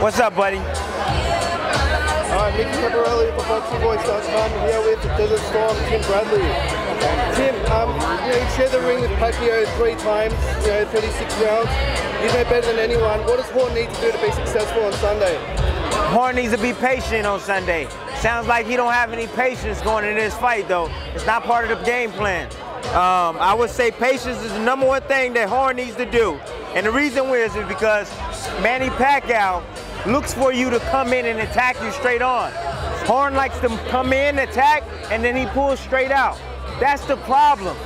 What's up, buddy? Mickey Pepperelli for ThaBoxingvoice.com here with Desert Storm, Tim Bradley. Tim, you shared the ring with Pacquiao 3 times, 36 rounds. You know better than anyone. What does Horn need to do to be successful on Sunday? Horn needs to be patient on Sunday. Sounds like he don't have any patience going into this fight, though. It's not part of the game plan. I would say patience is the #1 thing that Horn needs to do. And the reason is because Manny Pacquiao looks for you to come in and attack you straight on. Horn likes to come in, attack, and then he pulls straight out. That's the problem.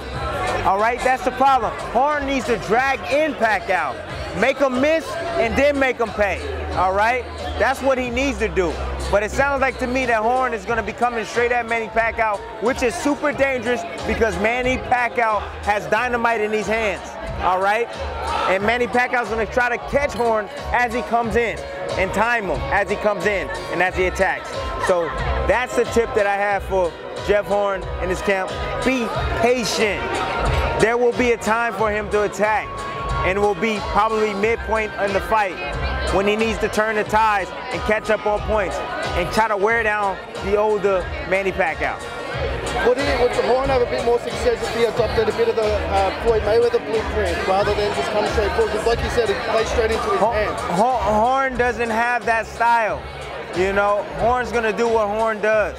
All right, that's the problem. Horn needs to drag in Pacquiao, make him miss, and then make him pay. All right, that's what he needs to do. But it sounds like to me that Horn is going to be coming straight at Manny Pacquiao, which is super dangerous because Manny Pacquiao has dynamite in his hands. All right, and Manny Pacquiao's going to try to catch Horn as he comes in and time him as he comes in and as he attacks. So that's the tip that I have for Jeff Horn in his camp. Be patient. There will be a time for him to attack, and it will be probably midpoint in the fight when he needs to turn the tides and catch up on points and try to wear down the older Manny Pacquiao. Would Horn have a bit more success if he adopted a bit of the Floyd Mayweather blueprint rather than just come straight forward? Because like you said, it plays straight into his hands. Horn doesn't have that style. Horn's gonna do what Horn does.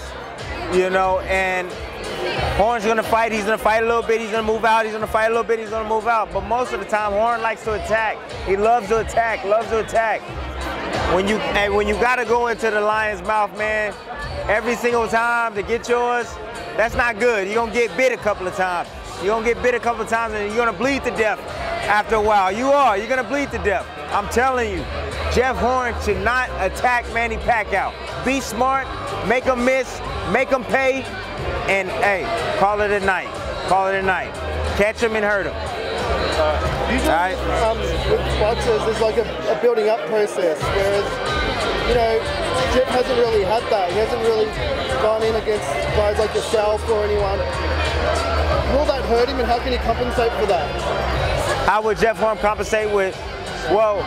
And Horn's gonna fight. He's gonna fight a little bit. He's gonna move out. He's gonna fight a little bit. He's gonna move out. But most of the time, Horn likes to attack. He loves to attack. Loves to attack. When you gotta go into the lion's mouth, man, every single time to get yours, that's not good. You're gonna get bit a couple of times. You're gonna get bit a couple of times, and you're gonna bleed to death after a while. You're gonna bleed to death. I'm telling you, Jeff Horn should not attack Manny Pacquiao. Be smart, make him miss, make him pay, and hey, call it a night. Call it a night. Catch him and hurt him. Usually, with boxers, there's like a building up process, whereas, Jeff hasn't really had that. He hasn't really gone in against guys like yourself or anyone. Will that hurt him, and how can he compensate for that? How would Jeff Horn compensate with? Well,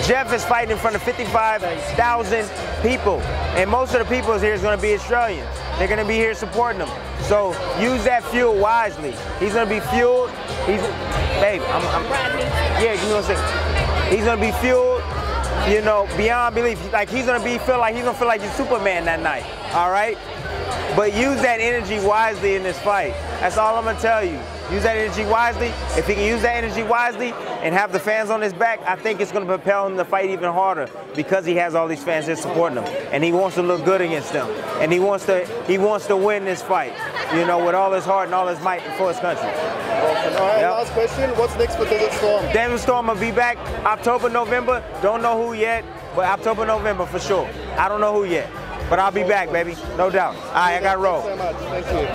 Jeff is fighting in front of 55,000 people, and most of the people here is going to be Australians. They're going to be here supporting him. So use that fuel wisely. He's going to be fueled. Babe, yeah, give me 1 second. He's going to be fueled, beyond belief. Like he's going to feel like he's Superman that night. All right. But use that energy wisely in this fight. That's all I'm going to tell you. Use that energy wisely. If he can use that energy wisely and have the fans on his back, I think it's going to propel him to fight even harder because he has all these fans here supporting him, and he wants to look good against them, and he wants to win this fight, with all his heart and all his might for his country. Awesome. All right, last question. What's next for Desert Storm? Desert Storm will be back October, November. Don't know who yet, but October, November for sure. I don't know who yet, but I'll be back, baby. No doubt. All right, I got to roll. Thanks so much. Thank you.